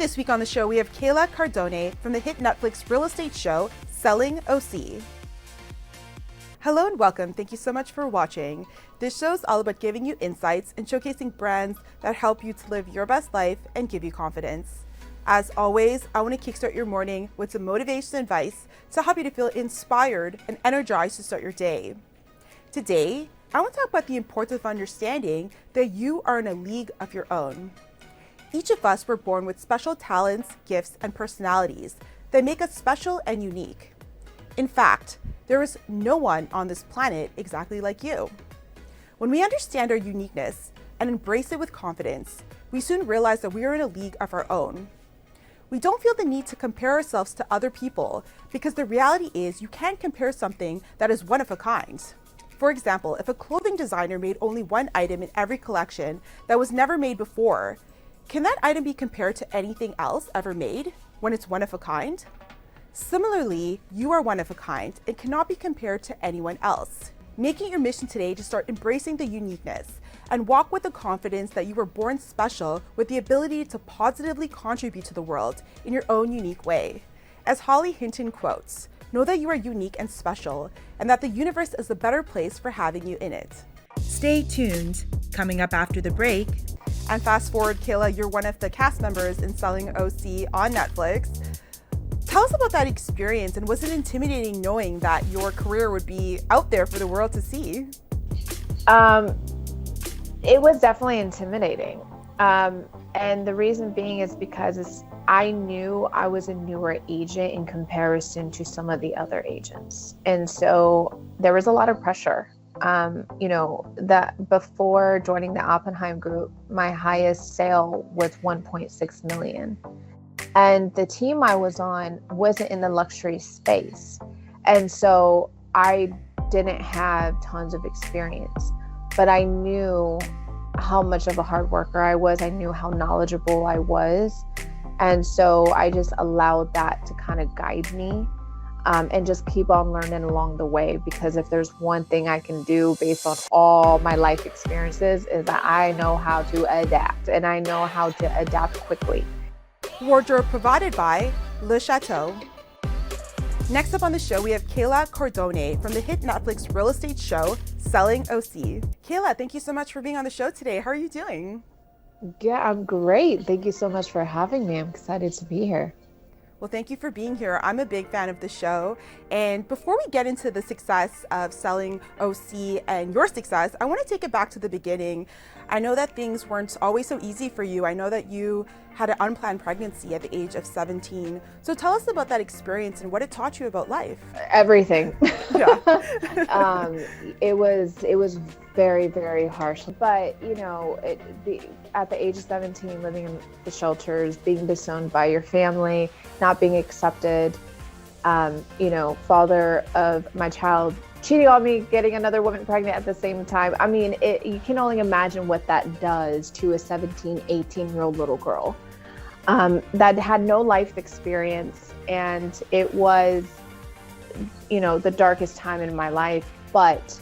This week on the show, we have Kayla Cardona from the hit Netflix real estate show, Selling OC. Hello and welcome. Thank you so much for watching. This show is all about giving you insights and showcasing brands that help you to live your best life and give you confidence. As always, I want to kickstart your morning with some motivation and advice to help you to feel inspired and energized to start your day. Today, I want to talk about the importance of understanding that you are in a league of your own. Each of us were born with special talents, gifts, and personalities that make us special and unique. In fact, there is no one on this planet exactly like you. When we understand our uniqueness and embrace it with confidence, we soon realize that we are in a league of our own. We don't feel the need to compare ourselves to other people because the reality is you can't compare something that is one of a kind. For example, if a clothing designer made only one item in every collection that was never made before, can that item be compared to anything else ever made when it's one of a kind? Similarly, you are one of a kind and cannot be compared to anyone else. Make it your mission today to start embracing the uniqueness and walk with the confidence that you were born special with the ability to positively contribute to the world in your own unique way. As Holly Hinton quotes, "Know that you are unique and special and that the universe is a better place for having you in it." Stay tuned. Coming up after the break. And fast forward, Kayla, you're one of the cast members in Selling OC on Netflix. Tell us about that experience, and was it intimidating knowing that your career would be out there for the world to see? It was definitely intimidating. And the reason being is because I knew I was a newer agent in comparison to some of the other agents. And so there was a lot of pressure. That before joining the Oppenheim Group, my highest sale was 1.6 million. And the team I was on wasn't in the luxury space. And so I didn't have tons of experience, but I knew how much of a hard worker I was. I knew how knowledgeable I was. And so I just allowed that to kind of guide me. And just keep on learning along the way, because if there's one thing I can do based on all my life experiences is that I know how to adapt, and I know how to adapt quickly. Wardrobe provided by Le Chateau. Next up on the show, we have Kayla Cardona from the hit Netflix real estate show, Selling OC. Kayla, thank you so much for being on the show today. How are you doing? Yeah, I'm great. Thank you so much for having me. I'm excited to be here. Well, thank you for being here. I'm a big fan of the show. And before we get into the success of Selling OC and your success, I want to take it back to the beginning. I know that things weren't always so easy for you. I know that you had an unplanned pregnancy at the age of 17. So tell us about that experience and what it taught you about life. Everything. Yeah. It was very, very harsh. But, at the age of 17, living in the shelters, being disowned by your family, not being accepted, father of my child cheating on me, getting another woman pregnant at the same time. I mean, you can only imagine what that does to a 17, 18-year-old little girl that had no life experience. And it was, the darkest time in my life. But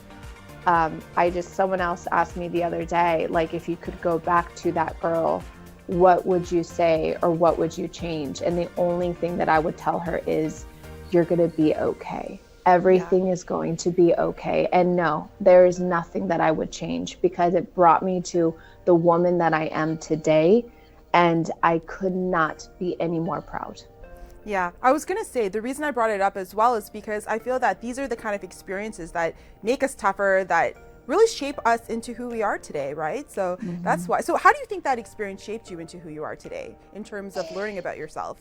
someone else asked me the other day, like, if you could go back to that girl, what would you say or what would you change? And the only thing that I would tell her is, you're going to be okay. Everything is going to be okay. And no, there is nothing that I would change, because it brought me to the woman that I am today. And I could not be any more proud. Yeah, I was going to say, the reason I brought it up as well is because I feel that these are the kind of experiences that make us tougher, that really shape us into who we are today, right? So That's why. So how do you think that experience shaped you into who you are today in terms of learning about yourself?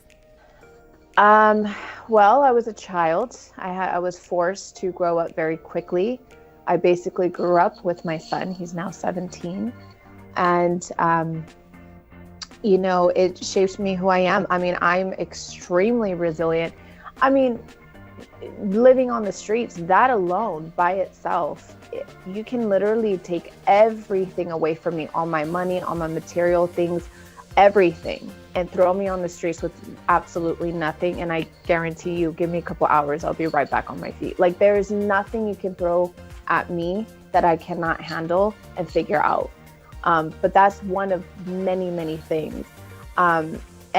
Well, I was a child. I was forced to grow up very quickly. I basically grew up with my son. He's now 17. And, it shapes me who I am. I mean, I'm extremely resilient. I mean, living on the streets, that alone by itself, you can literally take everything away from me, all my money, all my material things, everything, and throw me on the streets with absolutely nothing. And I guarantee you, give me a couple hours, I'll be right back on my feet. Like, there is nothing you can throw at me that I cannot handle and figure out. But that's one of many, many things.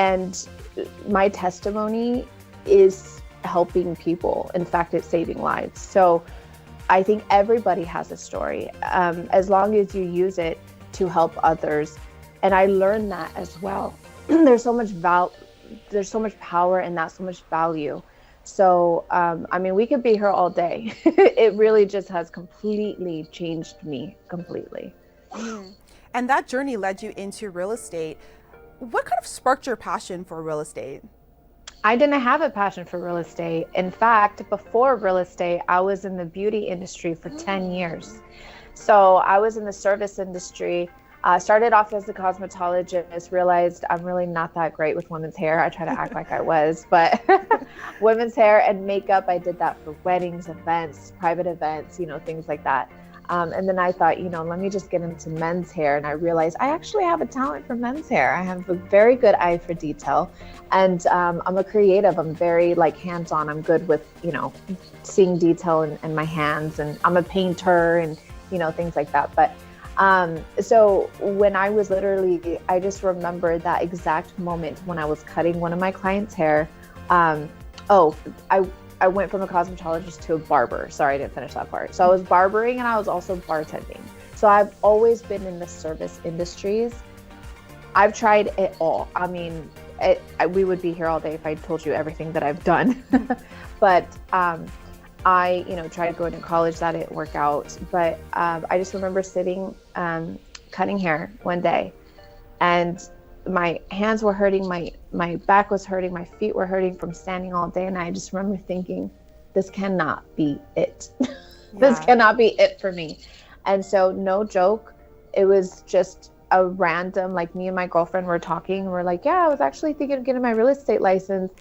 And my testimony is helping people. In fact, it's saving lives. So I think everybody has a story, as long as you use it to help others. And I learned that as well. There's so much there's so much power in that, so much value. So, I mean, we could be here all day. It really just has completely changed me completely. Mm. And that journey led you into real estate. What kind of sparked your passion for real estate? I didn't have a passion for real estate. In fact, before real estate, I was in the beauty industry for 10 years. So I was in the service industry. Started off as a cosmetologist, realized I'm really not that great with women's hair. I try to act like I was, but women's hair and makeup, I did that for weddings, events, private events, things like that. And then I thought, let me just get into men's hair. And I realized I actually have a talent for men's hair. I have a very good eye for detail. And I'm a creative. I'm very hands-on. I'm good with, seeing detail in my hands. And I'm a painter and, things like that. But so when I was I just remember that exact moment when I was cutting one of my clients' hair. I went from a cosmetologist to a barber. Sorry, I didn't finish that part. So I was barbering and I was also bartending. So I've always been in the service industries. I've tried it all. I mean, we would be here all day if I told you everything that I've done. But I, tried going to college. That didn't work out. But I just remember sitting, cutting hair one day, and my hands were hurting, my back was hurting, my feet were hurting from standing all day. And I just remember thinking, this cannot be it. This cannot be it for me. And so, no joke, it was just a random, me and my girlfriend were talking, and we're like, yeah, I was actually thinking of getting my real estate license.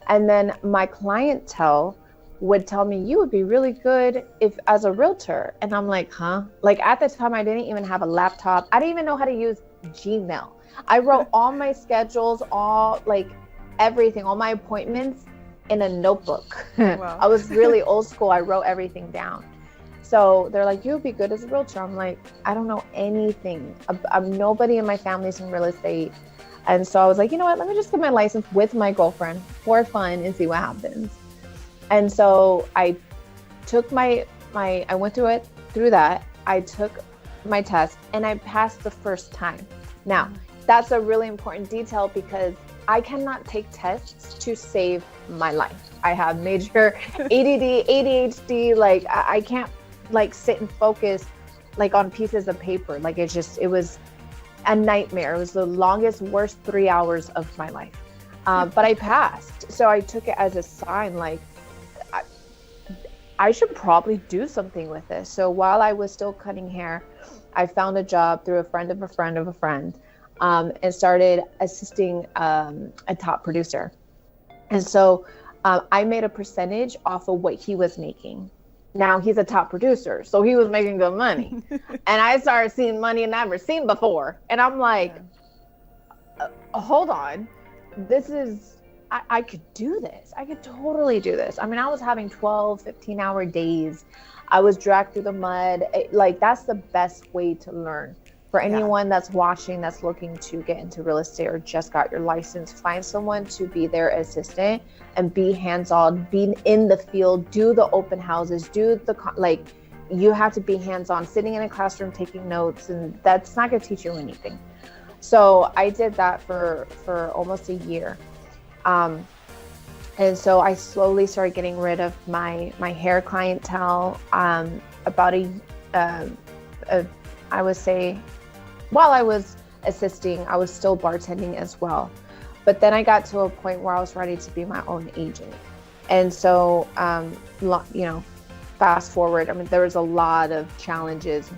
And then my clientele would tell me, you would be really good as a realtor. And I'm like, huh? At the time, I didn't even have a laptop. I didn't even know how to use Gmail. I wrote all my schedules, everything, all my appointments in a notebook. Wow. I was really old school. I wrote everything down. So they're like, you'll be good as a realtor. I'm like, I don't know anything. I'm nobody in my family's in real estate. And so I was like, you know what, let me just get my license with my girlfriend for fun and see what happens. And so I took I went through that. I took my test and I passed the first time. Now, that's a really important detail because I cannot take tests to save my life. I have major ADD, ADHD. I can't sit and focus on pieces of paper. It was a nightmare. It was the longest, worst 3 hours of my life. But I passed. So I took it as a sign, I should probably do something with this. So while I was still cutting hair, I found a job through a friend of a friend of a friend. And started assisting a top producer. And so I made a percentage off of what he was making. Now he's a top producer, so he was making good money. And I started seeing money I've never seen before. And I'm like, hold on, I could do this. I could totally do this. I mean, I was having 12, 15-hour days. I was dragged through the mud. That's the best way to learn. For anyone that's watching, that's looking to get into real estate or just got your license, find someone to be their assistant and be hands-on, be in the field, do the open houses, you have to be hands-on, sitting in a classroom, taking notes, and that's not going to teach you anything. So I did that for almost a year. And so I slowly started getting rid of my hair clientele. About I would say, while I was assisting, I was still bartending as well. But then I got to a point where I was ready to be my own agent. And so, fast forward, I mean, there was a lot of challenges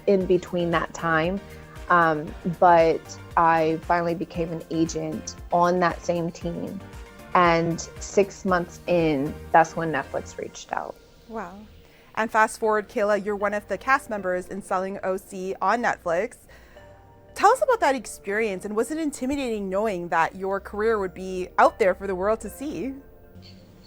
in between that time. But I finally became an agent on that same team. And 6 months in, that's when Netflix reached out. Wow. And fast forward, Kayla, you're one of the cast members in Selling OC on Netflix. Tell us about that experience, and was it intimidating knowing that your career would be out there for the world to see?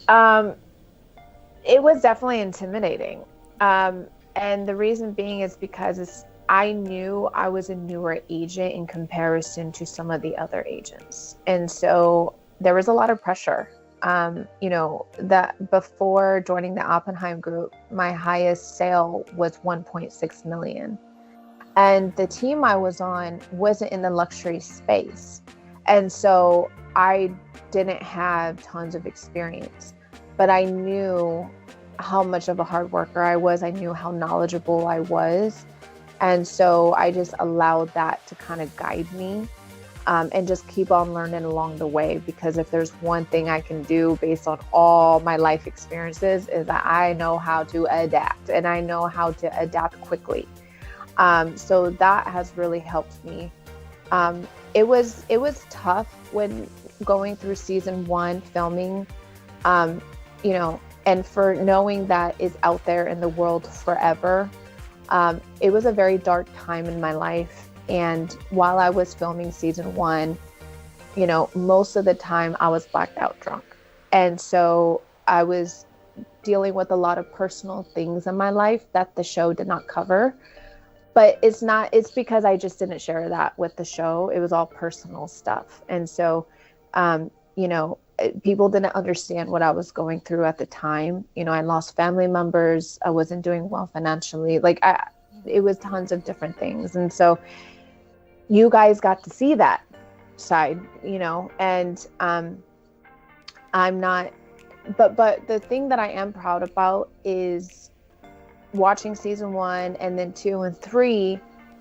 It was definitely intimidating. And the reason being is because I knew I was a newer agent in comparison to some of the other agents. And so there was a lot of pressure. That before joining the Oppenheim group, my highest sale was 1.6 million. And the team I was on wasn't in the luxury space. And so I didn't have tons of experience, but I knew how much of a hard worker I was. I knew how knowledgeable I was. And so I just allowed that to kind of guide me, and just keep on learning along the way. Because if there's one thing I can do based on all my life experiences, is that I know how to adapt, and I know how to adapt quickly. So that has really helped me. It was tough when going through season 1 filming, and for knowing that is out there in the world forever. It was a very dark time in my life. And while I was filming season 1, most of the time I was blacked out drunk. And so I was dealing with a lot of personal things in my life that the show did not cover. But it's because I just didn't share that with the show. It was all personal stuff. And so, people didn't understand what I was going through at the time. I lost family members. I wasn't doing well financially. It was tons of different things. And so you guys got to see that side, and I'm not, but the thing that I am proud about is watching season 1 and then 2 and 3,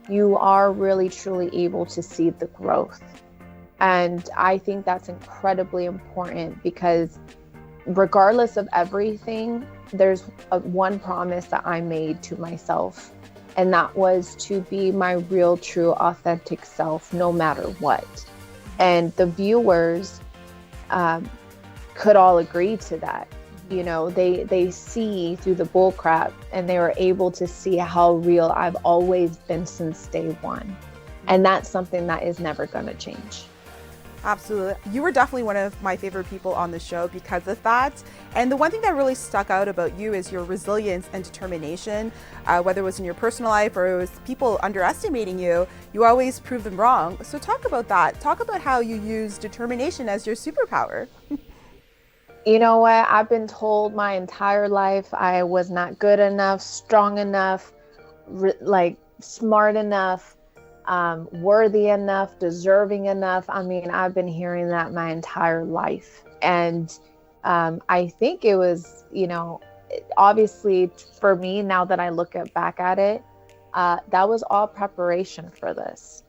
you are really truly able to see the growth. And I think that's incredibly important, because regardless of everything, there's one promise that I made to myself. And that was to be my real, true, authentic self, no matter what. And the viewers could all agree to that. They see through the bull crap, and they were able to see how real I've always been since day one. And that's something that is never going to change. Absolutely. You were definitely one of my favorite people on the show because of that. And the one thing that really stuck out about you is your resilience and determination. Whether it was in your personal life or it was people underestimating you, you always prove them wrong. So talk about that. Talk about how you use determination as your superpower. You know what? I've been told my entire life I was not good enough, strong enough, smart enough, worthy enough, deserving enough. I mean, I've been hearing that my entire life. And I think it was, obviously for me, now that I look back at it, that was all preparation for this.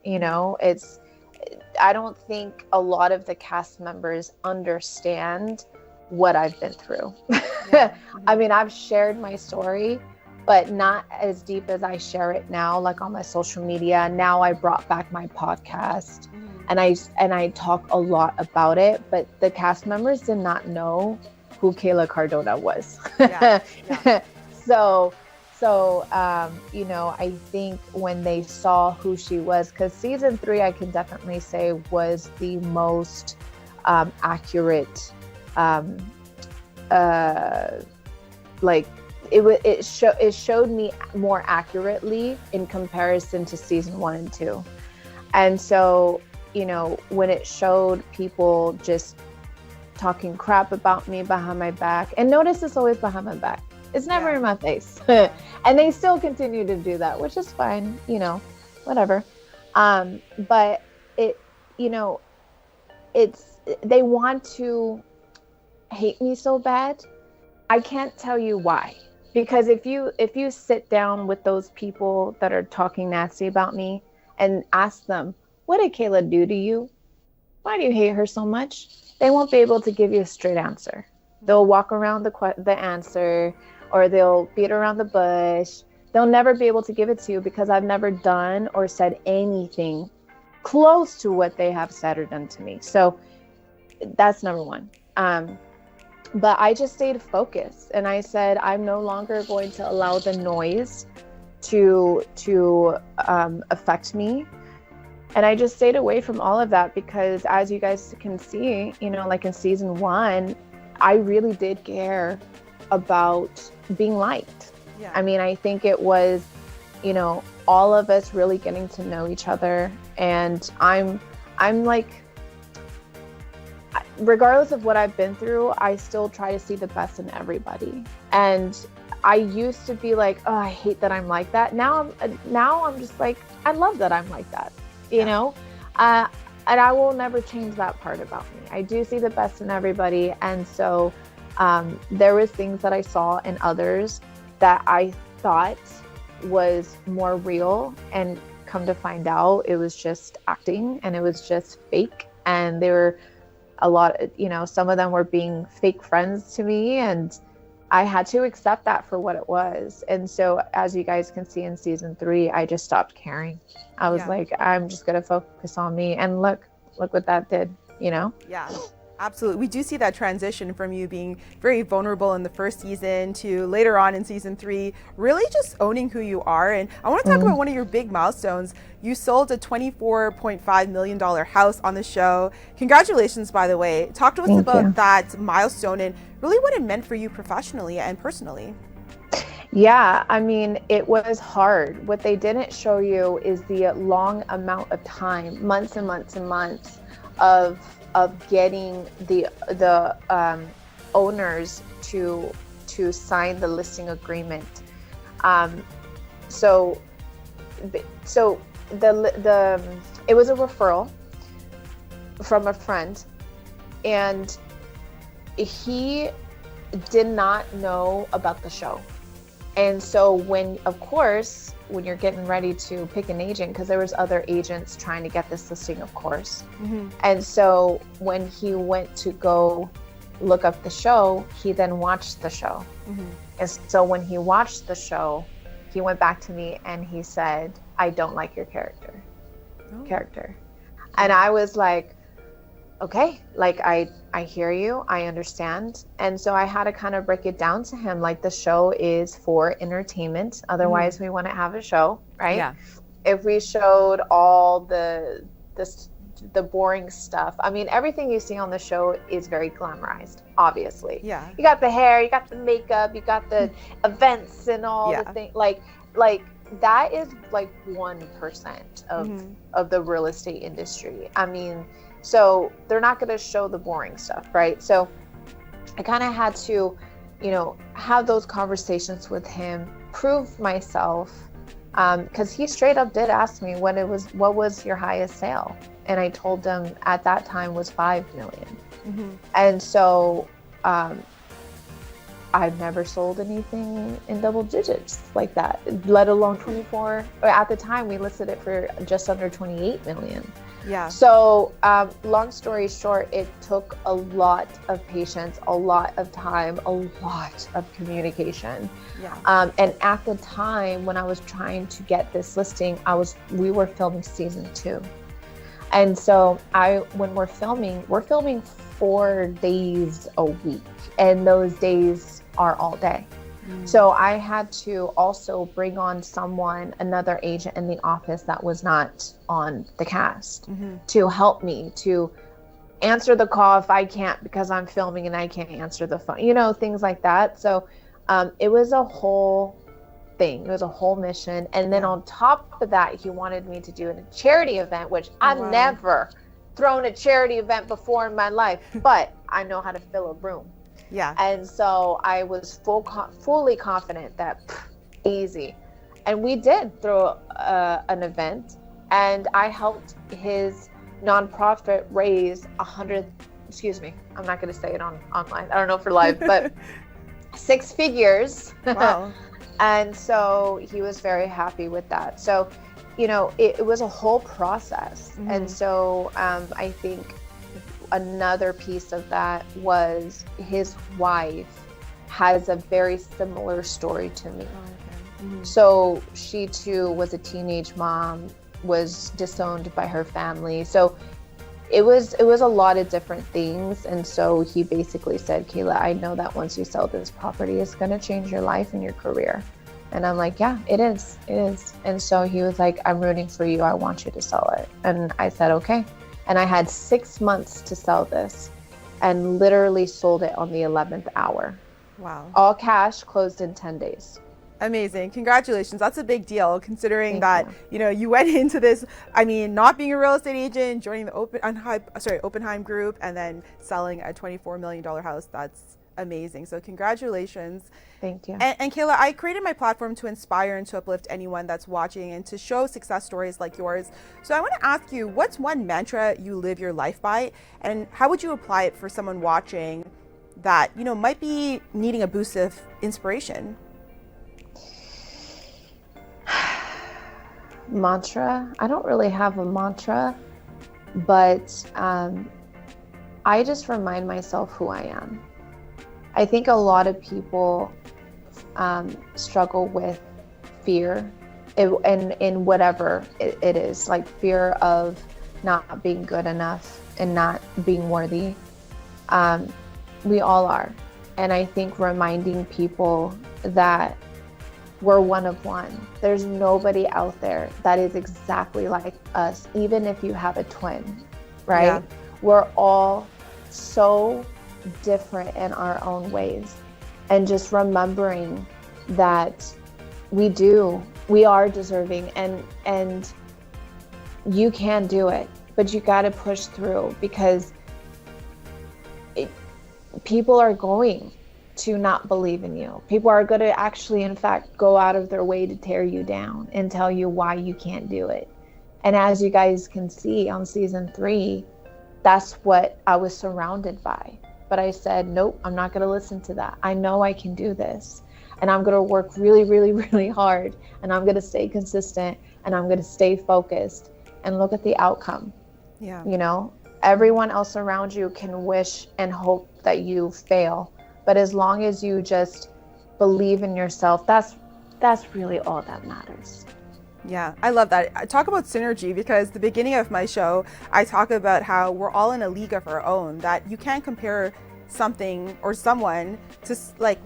I don't think a lot of the cast members understand what I've been through. Yeah. I mean, I've shared my story, but not as deep as I share it now, like on my social media. Now I brought back my podcast, and I talk a lot about it, but the cast members did not know who Kayla Cardona was. Yeah. Yeah. So, I think when they saw who she was, because season 3, I can definitely say was the most accurate, it showed me more accurately in comparison to season 1 and 2. And so, when it showed people just talking crap about me behind my back, and notice it's always behind my back. It's never in my face. And they still continue to do that, which is fine, whatever. But they want to hate me so bad. I can't tell you why. Because if you sit down with those people that are talking nasty about me and ask them, what did Kayla do to you? Why do you hate her so much? They won't be able to give you a straight answer. They'll walk around the answer, or they'll beat around the bush. They'll never be able to give it to you, because I've never done or said anything close to what they have said or done to me. So that's number one. But I just stayed focused, and I said, I'm no longer going to allow the noise to affect me. And I just stayed away from all of that, because as you guys can see, like in season 1, I really did care about being liked. Yeah. I mean, I think it was, all of us really getting to know each other. And I'm like, regardless of what I've been through, I still try to see the best in everybody. And I used to be like, oh, I hate that I'm like that. Now I'm just like, I love that I'm like that, you know? And I will never change that part about me. I do see the best in everybody. And so there was things that I saw in others that I thought was more real, and come to find out it was just acting and it was just fake. And they were a lot, some of them were being fake friends to me, and I had to accept that for what it was. And so as you guys can see in season 3, I just stopped caring. I was like, I'm just going to focus on me. And look what that did, Yeah, absolutely. We do see that transition from you being very vulnerable in the first season to later on in season 3, really just owning who you are. And I want to talk about one of your big milestones. You sold a $24.5 million house on the show. Congratulations, by the way. Talk to us about that milestone and really what it meant for you professionally and personally. Yeah, I mean, it was hard. What they didn't show you is the long amount of time, months and months and months of getting the owners to sign the listing agreement. So it was a referral from a friend, and he did not know about the show. And so when you're getting ready to pick an agent, because there was other agents trying to get this listing, of course. And so when he went to go look up the show, he then watched the show. And so when he watched the show, he went back to me and he said, I don't like your character. And I was like, okay, like I hear you, I understand. And so I had to kind of break it down to him, like the show is for entertainment. Otherwise we wouldn't have a show, right? Yeah. If we showed all the boring stuff, I mean, everything you see on the show is very glamorized, obviously. Yeah. You got the hair, you got the makeup, you got the events and all the things, like that is like 1% of the real estate industry. I mean, so they're not going to show the boring stuff, right? So I kind of had to, have those conversations with him, prove myself, because he straight up did ask me what was your highest sale, and I told him at that time was 5 million. And so I've never sold anything in double digits like that, let alone 24. Or at the time, we listed it for just under 28 million. Yeah. So long story short, it took a lot of patience, a lot of time, a lot of communication. Yeah. And at the time when I was trying to get this listing, we were filming season 2. And so when we're filming 4 days a week, and those days are all day. So I had to also bring on another agent in the office that was not on the cast to help me to answer the call if I can't, because I'm filming and I can't answer the phone, things like that. So it was a whole thing. It was a whole mission. And then on top of that, he wanted me to do a charity event, which I've never thrown a charity event before in my life, but I know how to fill a room. Yeah. And so I was fully confident that easy. And we did throw an event, and I helped his nonprofit raise I'm not going to say it online. I don't know for live, but 6 figures. Wow. And so he was very happy with that. So, it was a whole process. And so I think another piece of that was his wife has a very similar story to me. So she too was a teenage mom, was disowned by her family. So it was a lot of different things. And so he basically said, Kayla, I know that once you sell this property, it's going to change your life and your career. And I'm like, yeah, it is. And so he was like, I'm rooting for you. I want you to sell it. And I said, okay. And I had 6 months to sell this, and literally sold it on the 11th hour. Wow. All cash, closed in 10 days. Amazing. Congratulations. That's a big deal considering Thank that, you went into this, I mean, not being a real estate agent, joining the Oppenheim Group, and then selling a $24 million house. That's amazing. So congratulations. Thank you. And Kayla, I created my platform to inspire and to uplift anyone that's watching and to show success stories like yours. So I want to ask you, what's one mantra you live your life by, and how would you apply it for someone watching that, might be needing a boost of inspiration? Mantra? I don't really have a mantra, but I just remind myself who I am. I think a lot of people struggle with fear in whatever it is, like fear of not being good enough and not being worthy. We all are. And I think reminding people that we're one of one. There's nobody out there that is exactly like us, even if you have a twin, right? Yeah. We're all so different in our own ways. And just remembering that we are deserving, and you can do it, but you got to push through, because people are going to not believe in you. People are going to actually, in fact, go out of their way to tear you down and tell you why you can't do it. And as you guys can see on season 3, that's what I was surrounded by. But I said, nope, I'm not going to listen to that. I know I can do this. And I'm going to work really, really, really hard. And I'm going to stay consistent. And I'm going to stay focused. And look at the outcome. Yeah. Everyone else around you can wish and hope that you fail. But as long as you just believe in yourself, that's really all that matters. Yeah, I love that. I talk about synergy because the beginning of my show, I talk about how we're all in a league of our own, that you can't compare something or someone to, like,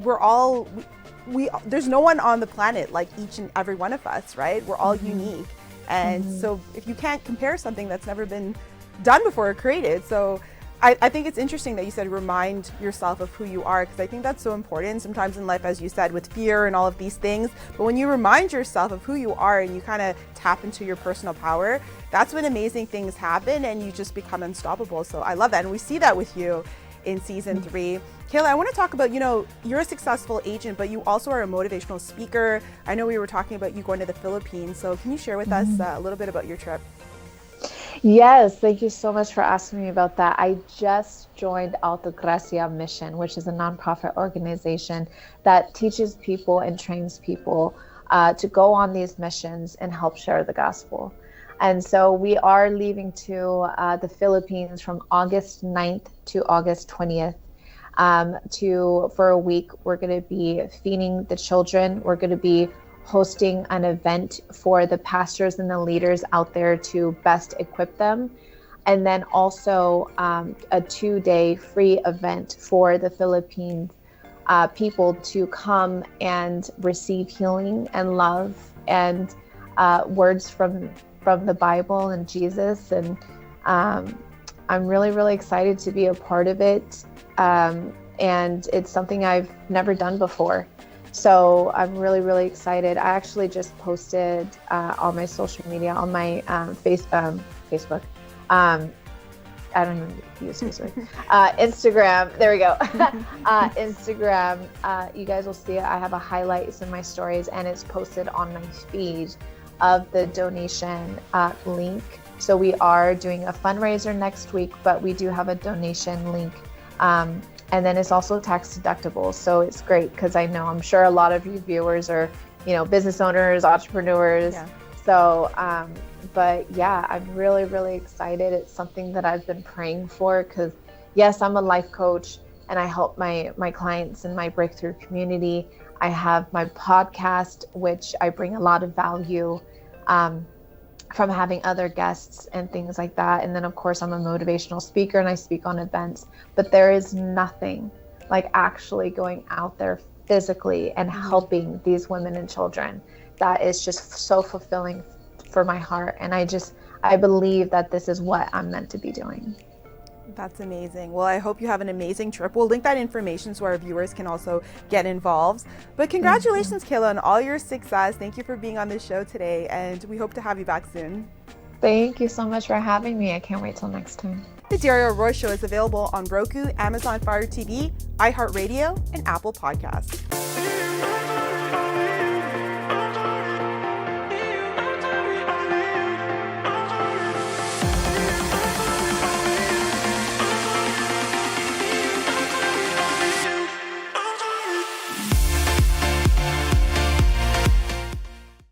there's no one on the planet like each and every one of us, right? We're all unique. And so if you can't compare something that's never been done before or created. So I think it's interesting that you said remind yourself of who you are, because I think that's so important sometimes in life, as you said, with fear and all of these things. But when you remind yourself of who you are and you kind of tap into your personal power, that's when amazing things happen and you just become unstoppable. So I love that. And we see that with you in season 3. Kayla, I want to talk about, you're a successful agent, but you also are a motivational speaker. I know we were talking about you going to the Philippines. So can you share with us a little bit about your trip? Yes, thank you so much for asking me about that. I just joined Alta Gracia Mission, which is a nonprofit organization that teaches people and trains people to go on these missions and help share the gospel. And so we are leaving to the Philippines from August 9th to August 20th. For a week. We're going to be feeding the children. We're going to be hosting an event for the pastors and the leaders out there to best equip them. And then also a 2-day free event for the Philippines people to come and receive healing and love and words from the Bible and Jesus. And I'm really, really excited to be a part of it. And it's something I've never done before. So I'm really, really excited. I actually just posted on my social media, on my Facebook. I don't even use Facebook. Instagram. There we go. Instagram. You guys will see it. I have a highlights in my stories, and it's posted on my feed of the donation link. So we are doing a fundraiser next week, but we do have a donation link. And then it's also tax deductible. So it's great because I'm sure a lot of you viewers are, business owners, entrepreneurs. Yeah. So, but yeah, I'm really, really excited. It's something that I've been praying for because yes, I'm a life coach and I help my clients in my breakthrough community. I have my podcast, which I bring a lot of value from having other guests and things like that. And then of course I'm a motivational speaker and I speak on events, but there is nothing like actually going out there physically and helping these women and children. That is just so fulfilling for my heart. And I believe that this is what I'm meant to be doing. That's amazing. Well, I hope you have an amazing trip. We'll link that information so our viewers can also get involved. But congratulations, Kayla, on all your success. Thank you for being on this show today, and we hope to have you back soon. Thank you so much for having me. I can't wait till next time. The Darriel Roy Show is available on Roku, Amazon Fire TV, iHeartRadio, and Apple Podcasts.